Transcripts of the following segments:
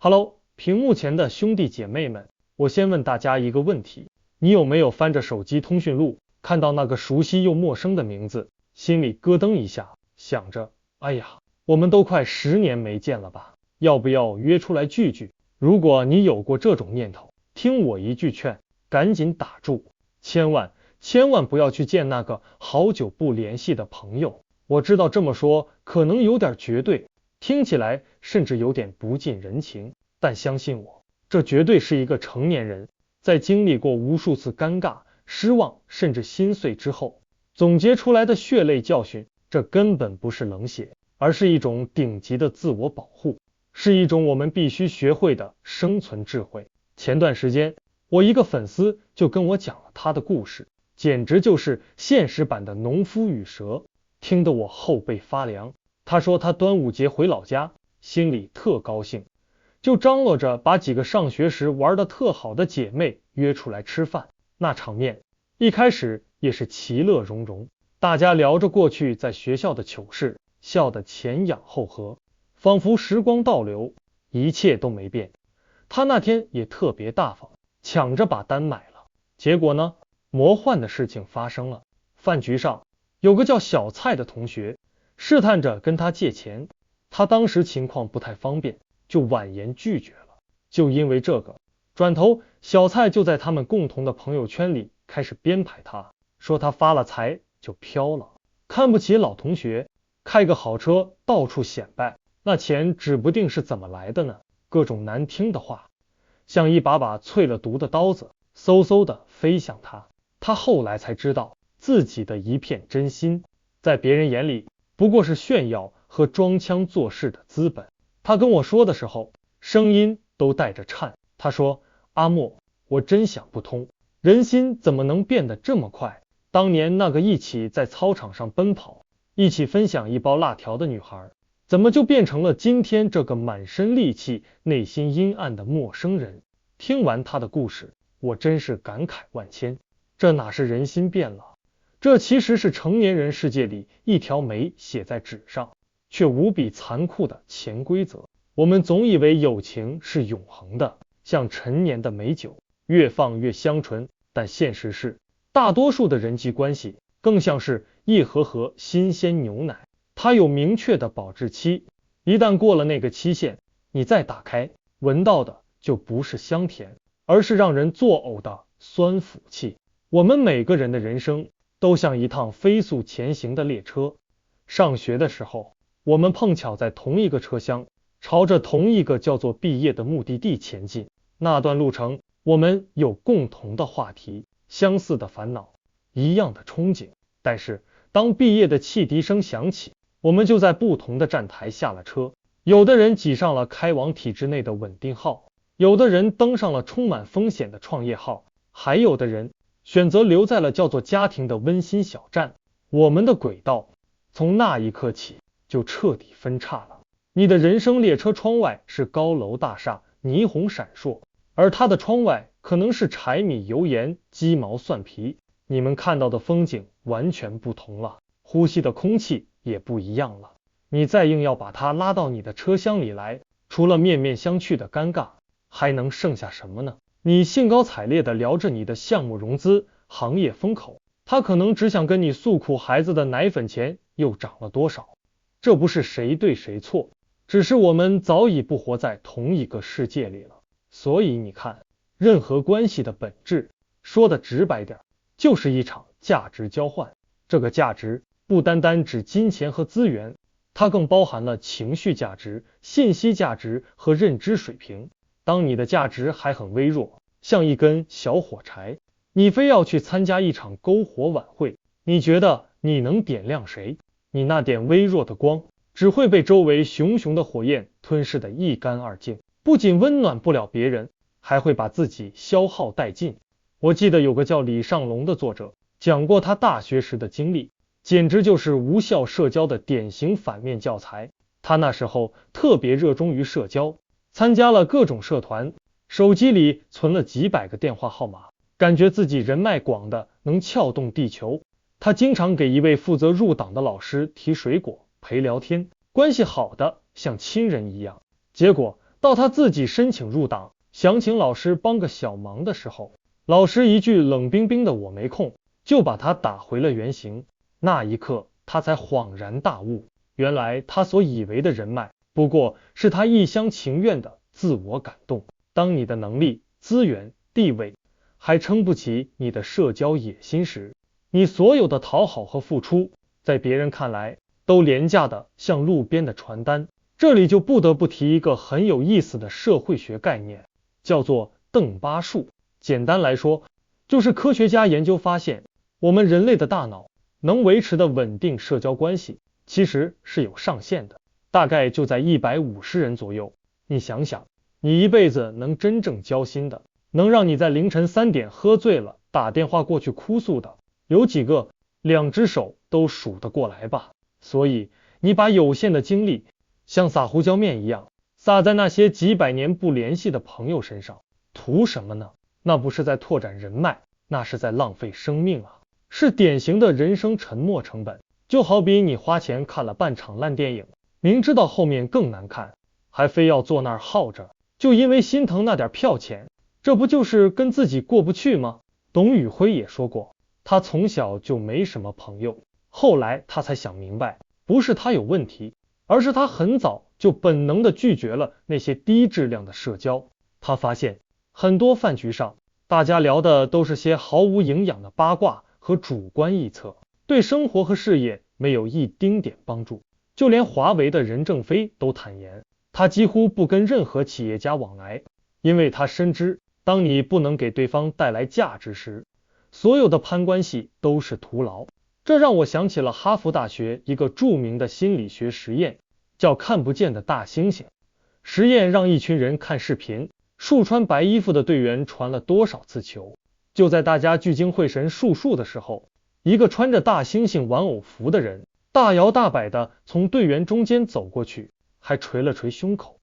Hello，屏幕前的兄弟姐妹们，我先问大家一个问题：你有没有翻着手机通讯录，看到那个熟悉又陌生的名字，心里咯噔一下，想着，哎呀，我们都快10年没见了吧？要不要约出来聚聚？如果你有过这种念头，听我一句劝，赶紧打住，千万不要去见那个好久不联系的朋友。我知道这么说可能有点绝对，听起来甚至有点不近人情，但相信我，这绝对是一个成年人在经历过无数次尴尬、失望甚至心碎之后总结出来的血泪教训。这根本不是冷血，而是一种顶级的自我保护，是一种我们必须学会的生存智慧。前段时间，我一个粉丝就跟我讲了他的故事，简直就是现实版的农夫与蛇，听得我后背发凉。他说他端午节回老家，心里特高兴，就张罗着把几个上学时玩得特好的姐妹约出来吃饭。那场面一开始也是其乐融融，大家聊着过去在学校的糗事，笑得前仰后合，仿佛时光倒流，一切都没变。他那天也特别大方，抢着把单买了。结果呢，魔幻的事情发生了。饭局上，有个叫小蔡的同学试探着跟他借钱，他当时情况不太方便，就婉言拒绝了。就因为这个，转头小蔡就在他们共同的朋友圈里开始编排他，说他发了财就飘了，看不起老同学，开个好车到处显摆，那钱指不定是怎么来的呢。各种难听的话，像一把把淬了毒的刀子，嗖嗖的飞向他。他后来才知道，自己的一片真心，在别人眼里不过是炫耀和装腔作势的资本。他跟我说的时候，声音都带着颤。他说，阿莫，我真想不通，人心怎么能变得这么快？当年那个一起在操场上奔跑，一起分享一包辣条的女孩，怎么就变成了今天这个满身戾气、内心阴暗的陌生人？听完他的故事，我真是感慨万千。这哪是人心变了，这其实是成年人世界里一条眉写在纸上，却无比残酷的潜规则。我们总以为友情是永恒的，像陈年的美酒，越放越香醇，但现实是，大多数的人际关系更像是一盒盒新鲜牛奶，它有明确的保质期，一旦过了那个期限，你再打开，闻到的就不是香甜，而是让人作呕的酸腐气。我们每个人的人生都像一趟飞速前行的列车，上学的时候，我们碰巧在同一个车厢，朝着同一个叫做毕业的目的地前进。那段路程，我们有共同的话题，相似的烦恼，一样的憧憬。但是当毕业的汽笛声响起，我们就在不同的站台下了车。有的人挤上了开往体制内的稳定号，有的人登上了充满风险的创业号，还有的人选择留在了叫做家庭的温馨小站。我们的轨道从那一刻起就彻底分叉了。你的人生列车窗外是高楼大厦，霓虹闪烁，而他的窗外可能是柴米油盐、鸡毛蒜皮。你们看到的风景完全不同了，呼吸的空气也不一样了。你再硬要把他拉到你的车厢里来，除了面面相觑的尴尬，还能剩下什么呢？你兴高采烈地聊着你的项目融资、行业风口，他可能只想跟你诉苦孩子的奶粉钱又涨了多少。这不是谁对谁错，只是我们早已不活在同一个世界里了。所以你看，任何关系的本质，说的直白点，就是一场价值交换。这个价值不单单指金钱和资源，它更包含了情绪价值、信息价值和认知水平。当你的价值还很微弱，像一根小火柴，你非要去参加一场篝火晚会，你觉得你能点亮谁？你那点微弱的光只会被周围熊熊的火焰吞噬得一干二净，不仅温暖不了别人，还会把自己消耗殆尽。我记得有个叫李尚龙的作者讲过他大学时的经历，简直就是无效社交的典型反面教材。他那时候特别热衷于社交，参加了各种社团，手机里存了几百个电话号码，感觉自己人脉广的能撬动地球。他经常给一位负责入党的老师提水果陪聊天，关系好的像亲人一样。结果到他自己申请入党，想请老师帮个小忙的时候，老师一句冷冰冰的"我没空"，就把他打回了原形。那一刻，他才恍然大悟，原来他所以为的人脉，不过是他一厢情愿的自我感动。当你的能力、资源、地位还撑不起你的社交野心时，你所有的讨好和付出，在别人看来都廉价的像路边的传单。这里就不得不提一个很有意思的社会学概念，叫做邓巴数。简单来说，就是科学家研究发现，我们人类的大脑能维持的稳定社交关系其实是有上限的，大概就在150人左右。你想想，你一辈子能真正交心的，能让你在凌晨3点喝醉了打电话过去哭诉的，有几个？2只手都数得过来吧。所以你把有限的精力像撒胡椒面一样撒在那些几百年不联系的朋友身上，图什么呢？那不是在拓展人脉，那是在浪费生命啊，是典型的人生沉没成本。就好比你花钱看了半场烂电影，明知道后面更难看，还非要坐那儿耗着，就因为心疼那点票钱，这不就是跟自己过不去吗？董宇辉也说过，他从小就没什么朋友，后来他才想明白，不是他有问题，而是他很早就本能的拒绝了那些低质量的社交。他发现很多饭局上，大家聊的都是些毫无营养的八卦和主观臆测，对生活和事业没有一丁点帮助。就连华为的任正非都坦言，他几乎不跟任何企业家往来，因为他深知，当你不能给对方带来价值时，所有的攀关系都是徒劳。这让我想起了哈佛大学一个著名的心理学实验，叫看不见的大猩猩。实验让一群人看视频，数穿白衣服的队员传了多少次球。就在大家聚精会神数数的时候，一个穿着大猩猩玩偶服的人大摇大摆地从队员中间走过去，还捶了捶胸口。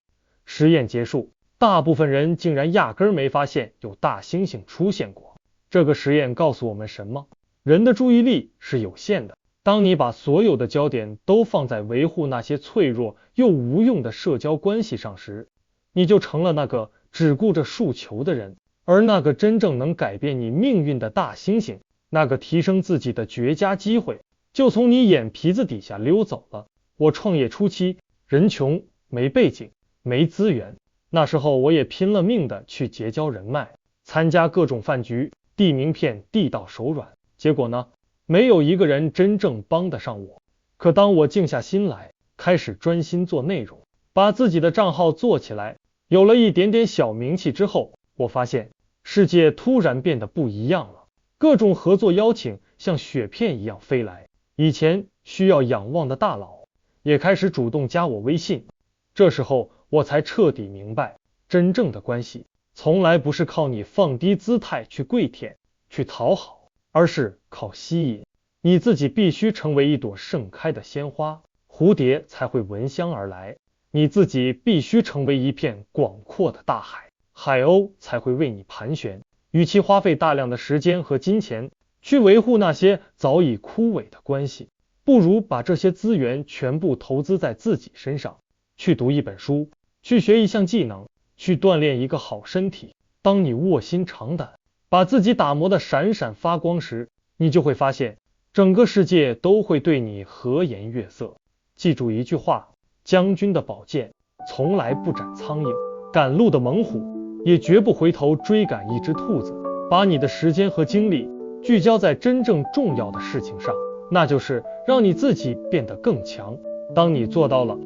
实验结束，大部分人竟然压根没发现有大猩猩出现过。这个实验告诉我们什么？人的注意力是有限的，当你把所有的焦点都放在维护那些脆弱又无用的社交关系上时，你就成了那个只顾着数球的人。而那个真正能改变你命运的大猩猩，那个提升自己的绝佳机会，就从你眼皮子底下溜走了。我创业初期，人穷，没背景，没资源，那时候我也拼了命的去结交人脉，参加各种饭局，递名片递到手软。结果呢，没有一个人真正帮得上我。可当我静下心来，开始专心做内容，把自己的账号做起来，有了一点点小名气之后，我发现世界突然变得不一样了，各种合作邀请像雪片一样飞来。以前需要仰望的大佬也开始主动加我微信。这时候我才彻底明白，真正的关系从来不是靠你放低姿态去跪舔去讨好，而是靠吸引。你自己必须成为一朵盛开的鲜花，蝴蝶才会闻香而来。你自己必须成为一片广阔的大海，海鸥才会为你盘旋。与其花费大量的时间和金钱去维护那些早已枯萎的关系，不如把这些资源全部投资在自己身上，去读一本书，去学一项技能，去锻炼一个好身体。当你卧薪尝胆，把自己打磨得闪闪发光时，你就会发现整个世界都会对你和颜悦色。记住一句话，将军的宝剑从来不斩苍蝇，赶路的猛虎也绝不回头追赶一只兔子。把你的时间和精力聚焦在真正重要的事情上，那就是让你自己变得更强。当你做到了，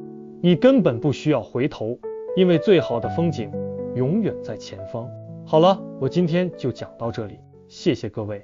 你根本不需要回头，因为最好的风景永远在前方。好了，我今天就讲到这里，谢谢各位。